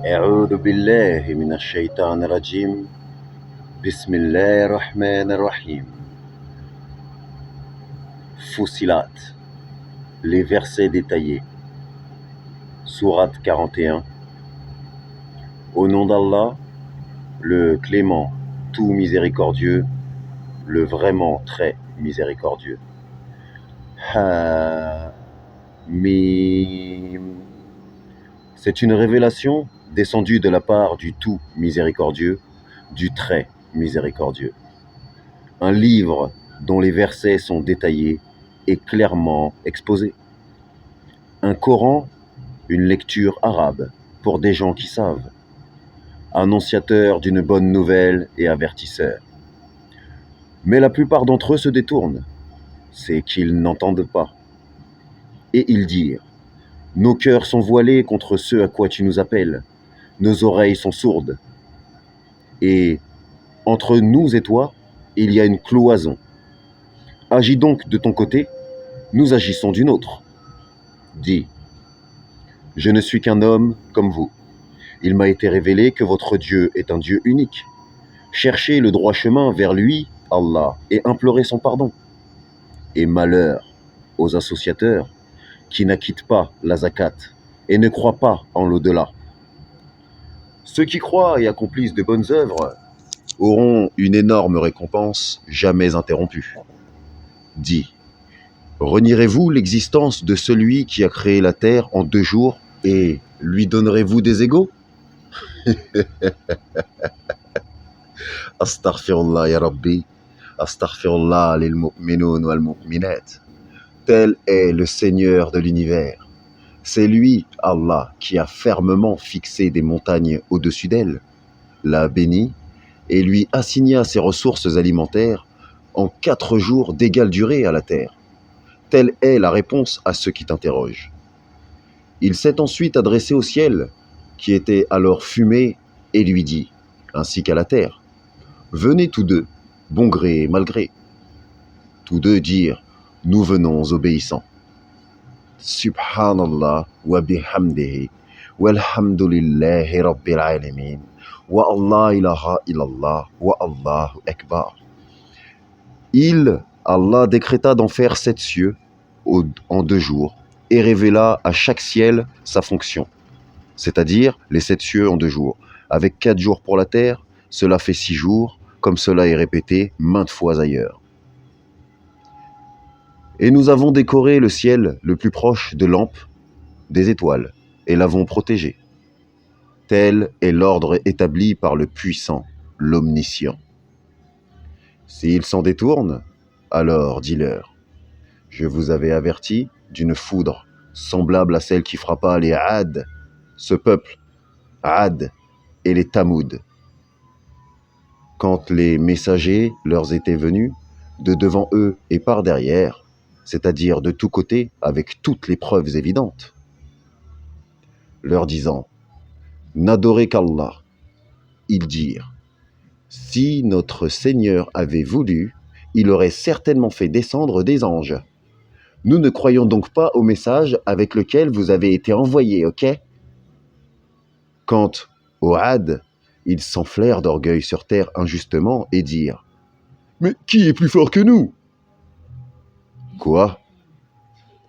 أعوذ بالله من الشيطان الرجيم بسم الله الرحمن الرحيم. Fussilat, les versets détaillés. Sourate 41. Au nom d'Allah, le clément, tout miséricordieux, le vraiment très miséricordieux. Mim. C'est une révélation descendue de la part du tout miséricordieux, du très miséricordieux. Un livre dont les versets sont détaillés et clairement exposés. Un Coran, une lecture arabe pour des gens qui savent. Annonciateur d'une bonne nouvelle et avertisseur. Mais la plupart d'entre eux se détournent, c'est qu'ils n'entendent pas. Et ils dirent: nos cœurs sont voilés contre ce à quoi tu nous appelles, nos oreilles sont sourdes. Et entre nous et toi, il y a une cloison. Agis donc de ton côté, nous agissons du nôtre. Dis: je ne suis qu'un homme comme vous. Il m'a été révélé que votre Dieu est un Dieu unique. Cherchez le droit chemin vers lui, Allah, et implorez son pardon. Et malheur aux associateurs qui n'acquittent pas la zakat et ne croient pas en l'au-delà. Ceux qui croient et accomplissent de bonnes œuvres auront une énorme récompense jamais interrompue. Dis: renierez-vous l'existence de celui qui a créé la terre en 2 jours et lui donnerez-vous des égaux? Astaghfirullah ya Rabbi, astaghfirullah lil mu'minun wal mu'minat. Tel est le Seigneur de l'univers. C'est lui, Allah, qui a fermement fixé des montagnes au-dessus d'elle, l'a bénie et lui assigna ses ressources alimentaires en 4 jours d'égale durée à la terre. Telle est la réponse à ceux qui t'interrogent. Il s'est ensuite adressé au ciel, qui était alors fumé, et lui dit, ainsi qu'à la terre: venez tous deux, bon gré et mal gré. Tous deux dirent: nous venons obéissants. Subhanallah wa bihamdihi walhamdulillahi rabbil alamin wa Allah ilaha illallah wa Allahu akbar. Allah décréta d'en faire 7 cieux en 2 jours et révéla à chaque ciel sa fonction, c'est-à-dire les 7 cieux en 2 jours. Avec 4 jours pour la terre, cela fait 6 jours, comme cela est répété maintes fois ailleurs. Et nous avons décoré le ciel le plus proche de lampes, des étoiles, et l'avons protégé. Tel est l'ordre établi par le puissant, l'omniscient. S'ils s'en détournent, alors dis-leur: Je vous avais averti d'une foudre semblable à celle qui frappa les Ad, ce peuple, Ad et les Tamoud, quand les messagers leur étaient venus, de devant eux et par derrière, c'est-à-dire de tous côtés, avec toutes les preuves évidentes, leur disant « N'adorez qu'Allah ». Ils dirent « Si notre Seigneur avait voulu, il aurait certainement fait descendre des anges. Nous ne croyons donc pas au message avec lequel vous avez été envoyés, ok ?» Quant aux Had, ils s'enflèrent d'orgueil sur terre injustement et dirent « Mais qui est plus fort que nous ?» Quoi ?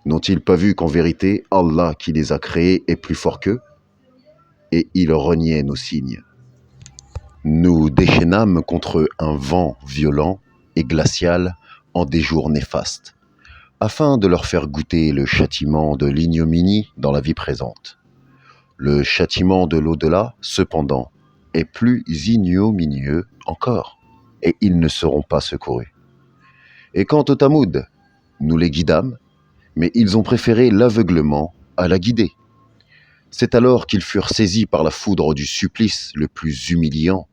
N'ont-ils pas vu qu'en vérité, Allah qui les a créés est plus fort qu'eux ? Et ils reniaient nos signes. Nous déchaînâmes contre eux un vent violent et glacial en des jours néfastes, afin de leur faire goûter le châtiment de l'ignominie dans la vie présente. Le châtiment de l'au-delà, cependant, est plus ignominieux encore, et ils ne seront pas secourus. Et quant aux Tamoud, nous les guidâmes, mais ils ont préféré l'aveuglement à la guider. C'est alors qu'ils furent saisis par la foudre du supplice le plus humiliant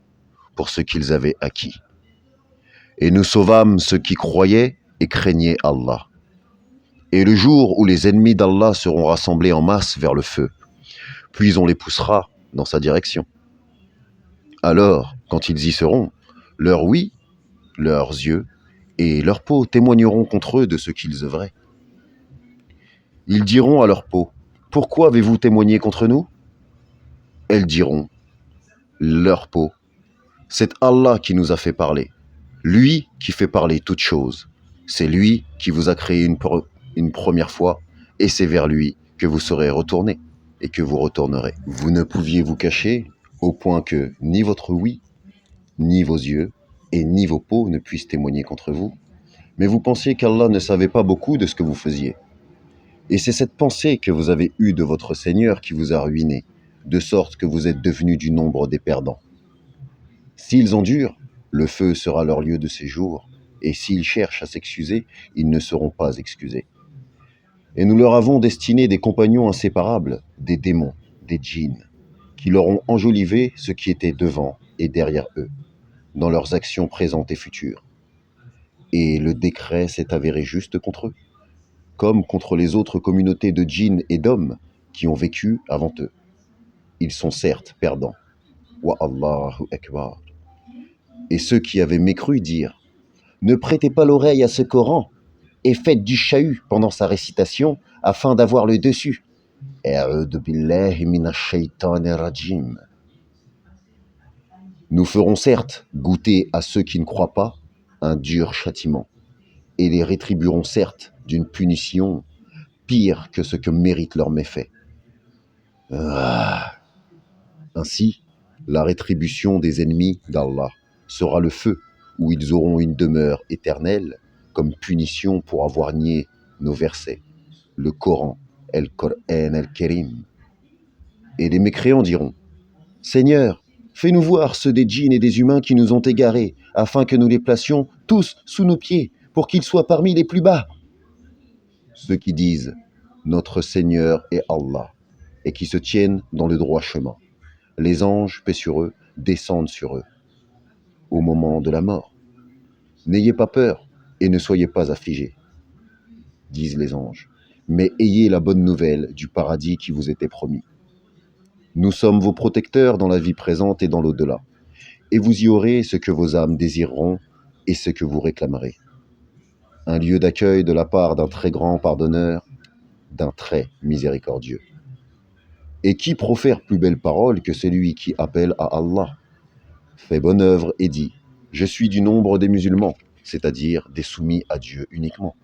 pour ce qu'ils avaient acquis. Et nous sauvâmes ceux qui croyaient et craignaient Allah. Et le jour où les ennemis d'Allah seront rassemblés en masse vers le feu, puis on les poussera dans sa direction. Alors, quand ils y seront, leur oui, leurs yeux et leur peau témoigneront contre eux de ce qu'ils œuvraient. Ils diront à leur peau, « Pourquoi avez-vous témoigné contre nous ?» Elles diront, leur peau, « C'est Allah qui nous a fait parler, lui qui fait parler toutes choses. C'est lui qui vous a créé une première fois, et c'est vers lui que vous serez retournés et que vous retournerez. Vous ne pouviez vous cacher au point que ni votre oui, ni vos yeux et ni vos peaux ne puissent témoigner contre vous, mais vous pensiez qu'Allah ne savait pas beaucoup de ce que vous faisiez. Et c'est cette pensée que vous avez eue de votre Seigneur qui vous a ruiné, de sorte que vous êtes devenus du nombre des perdants. S'ils endurent, le feu sera leur lieu de séjour, et s'ils cherchent à s'excuser, ils ne seront pas excusés. Et nous leur avons destiné des compagnons inséparables, des démons, des djinns, qui leur ont enjolivé ce qui était devant et derrière eux, dans leurs actions présentes et futures. Et le décret s'est avéré juste contre eux, comme contre les autres communautés de djinns et d'hommes qui ont vécu avant eux. Ils sont certes perdants. Wa Allahu Akbar. Et ceux qui avaient mécru dirent « Ne prêtez pas l'oreille à ce Coran et faites du chahut pendant sa récitation afin d'avoir le dessus. » A'udhu billahi minash shaitanir rajim. Nous ferons certes goûter à ceux qui ne croient pas un dur châtiment, et les rétribuerons certes d'une punition pire que ce que méritent leurs méfaits. Ainsi, la rétribution des ennemis d'Allah sera le feu, où ils auront une demeure éternelle comme punition pour avoir nié nos versets, le Coran, el-Qur'an el-Karim. Et les mécréants diront « Seigneur, fais-nous voir ceux des djinns et des humains qui nous ont égarés, afin que nous les placions tous sous nos pieds, pour qu'ils soient parmi les plus bas. » Ceux qui disent « Notre Seigneur est Allah » et qui se tiennent dans le droit chemin. Les anges, paix sur eux, descendent sur eux au moment de la mort. N'ayez pas peur et ne soyez pas affligés, disent les anges, mais ayez la bonne nouvelle du paradis qui vous était promis. Nous sommes vos protecteurs dans la vie présente et dans l'au-delà, et vous y aurez ce que vos âmes désireront et ce que vous réclamerez. Un lieu d'accueil de la part d'un très grand pardonneur, d'un très miséricordieux. Et qui profère plus belle parole que celui qui appelle à Allah, fait bonne œuvre et dit « Je suis du nombre des musulmans », c'est-à-dire des soumis à Dieu uniquement.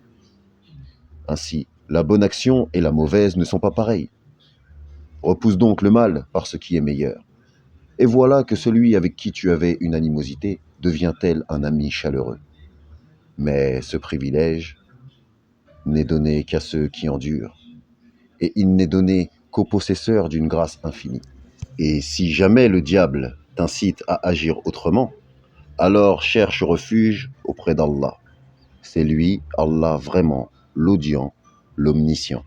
Ainsi, la bonne action et la mauvaise ne sont pas pareilles. Repousse donc le mal par ce qui est meilleur. Et voilà que celui avec qui tu avais une animosité devient tel un ami chaleureux. Mais ce privilège n'est donné qu'à ceux qui endurent, et il n'est donné qu'aux possesseurs d'une grâce infinie. Et si jamais le diable t'incite à agir autrement, alors cherche refuge auprès d'Allah. C'est lui, Allah vraiment, l'audient, l'omniscient.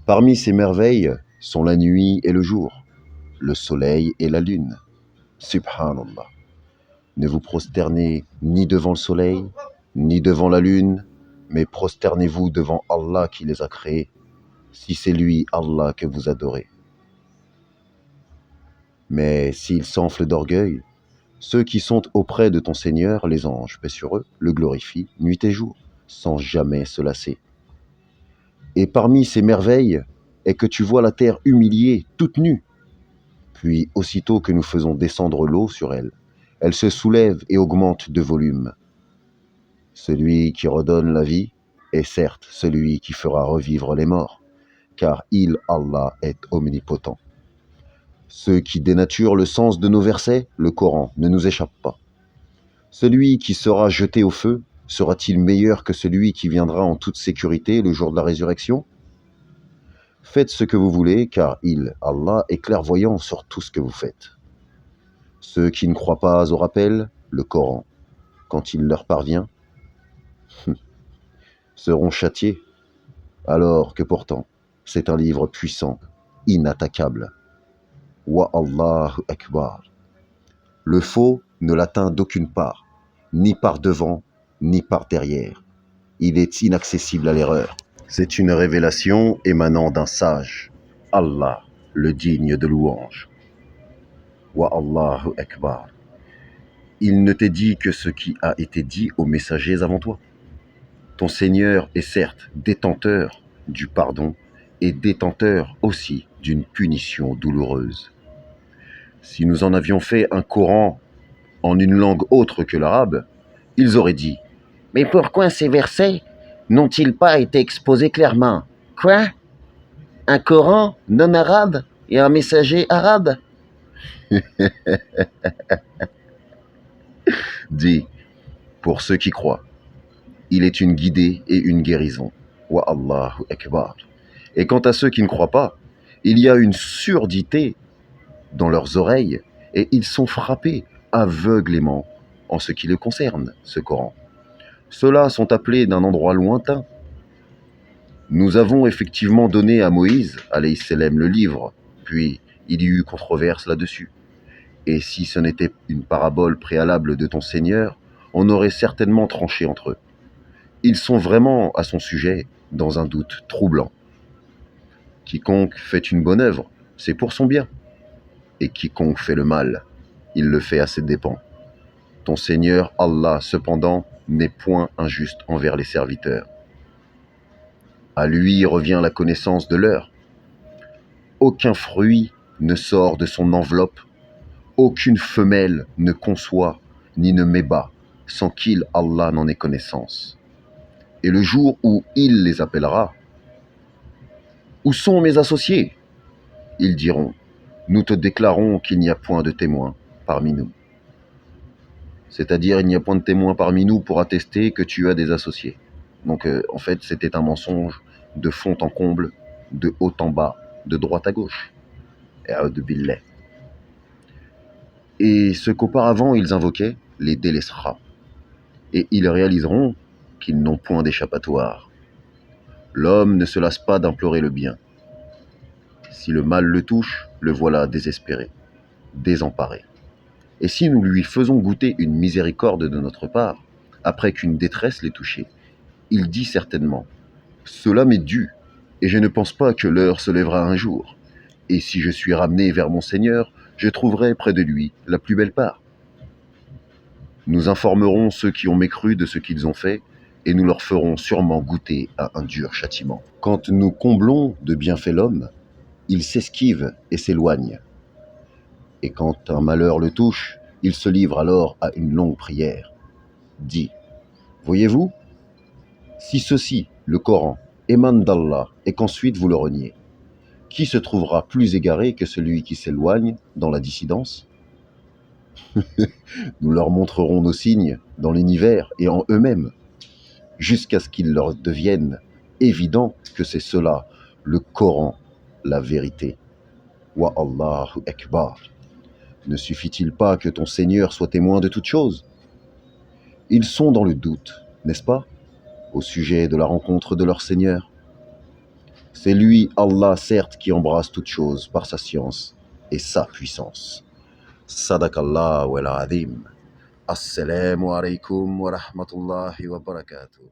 Parmi ces merveilles sont la nuit et le jour, le soleil et la lune. Subhanallah. Ne vous prosternez ni devant le soleil, ni devant la lune, mais prosternez-vous devant Allah qui les a créés, si c'est lui, Allah, que vous adorez. Mais s'ils s'enflent d'orgueil, ceux qui sont auprès de ton Seigneur, les anges, paix sur eux, le glorifient nuit et jour, sans jamais se lasser. Et parmi ces merveilles est que tu vois la terre humiliée, toute nue. Puis, aussitôt que nous faisons descendre l'eau sur elle, elle se soulève et augmente de volume. Celui qui redonne la vie est certes celui qui fera revivre les morts, car il, Allah, est omnipotent. Ceux qui dénaturent le sens de nos versets, le Coran, ne nous échappe pas. Celui qui sera jeté au feu, sera-t-il meilleur que celui qui viendra en toute sécurité le jour de la résurrection ? Faites ce que vous voulez, car il, Allah, est clairvoyant sur tout ce que vous faites. Ceux qui ne croient pas au rappel, le Coran, quand il leur parvient, seront châtiés, alors que pourtant, c'est un livre puissant, inattaquable. Wa Allahu Akbar. Le faux ne l'atteint d'aucune part, ni par devant, ni par derrière. Il est inaccessible à l'erreur. C'est une révélation émanant d'un sage, Allah, le digne de louange. Wa Allahu Akbar. Il ne t'est dit que ce qui a été dit aux messagers avant toi. Ton Seigneur est certes détenteur du pardon et détenteur aussi d'une punition douloureuse. Si nous en avions fait un Coran en une langue autre que l'arabe, ils auraient dit « Mais pourquoi ces versets n'ont-ils pas été exposés clairement ? Quoi ? Un Coran non arabe et un messager arabe ?» Dis, pour ceux qui croient, il est une guidée et une guérison. Wa Allahu Akbar. Et quant à ceux qui ne croient pas, il y a une surdité dans leurs oreilles et ils sont frappés aveuglément en ce qui le concerne, ce Coran. Ceux-là sont appelés d'un endroit lointain. Nous avons effectivement donné à Moïse, alayhi salam, le livre, puis il y eut controverse là-dessus. Et si ce n'était une parabole préalable de ton Seigneur, on aurait certainement tranché entre eux. Ils sont vraiment à son sujet dans un doute troublant. Quiconque fait une bonne œuvre, c'est pour son bien. Et quiconque fait le mal, il le fait à ses dépens. Ton Seigneur, Allah, cependant, n'est point injuste envers les serviteurs. À lui revient la connaissance de l'heure. Aucun fruit ne sort de son enveloppe, aucune femelle ne conçoit ni ne m'ébat sans qu'il, Allah, n'en ait connaissance. Et le jour où il les appellera, « Où sont mes associés ?» Ils diront, « Nous te déclarons qu'il n'y a point de témoins parmi nous. » C'est-à-dire, il n'y a point de témoins parmi nous pour attester que tu as des associés. Donc, en fait, c'était un mensonge de fond en comble, de haut en bas, de droite à gauche. Et ce qu'auparavant ils invoquaient les délaissera. Et ils réaliseront qu'ils n'ont point d'échappatoire. L'homme ne se lasse pas d'implorer le bien. Si le mal le touche, le voilà désespéré, désemparé. Et si nous lui faisons goûter une miséricorde de notre part, après qu'une détresse l'ait touché, il dit certainement « Cela m'est dû, et je ne pense pas que l'heure se lèvera un jour. Et si je suis ramené vers mon Seigneur, je trouverai près de lui la plus belle part. » Nous informerons ceux qui ont mécru de ce qu'ils ont fait, et nous leur ferons sûrement goûter à un dur châtiment. Quand nous comblons de bienfaits l'homme, il s'esquive et s'éloigne. Et quand un malheur le touche, il se livre alors à une longue prière. Dit, voyez-vous, si ceci, le Coran, émane d'Allah et qu'ensuite vous le reniez, qui se trouvera plus égaré que celui qui s'éloigne dans la dissidence ? Nous leur montrerons nos signes dans l'univers et en eux-mêmes, jusqu'à ce qu'il leur devienne évident que c'est cela, le Coran, la vérité. Wa Allahu Akbar. Ne suffit-il pas que ton Seigneur soit témoin de toutes choses ? Ils sont dans le doute, n'est-ce pas ? au sujet de la rencontre de leur Seigneur. C'est lui, Allah, certes, qui embrasse toutes choses par sa science et sa puissance. Sadakallah wal azim. Assalamu alaikum wa rahmatullahi wa barakatuh.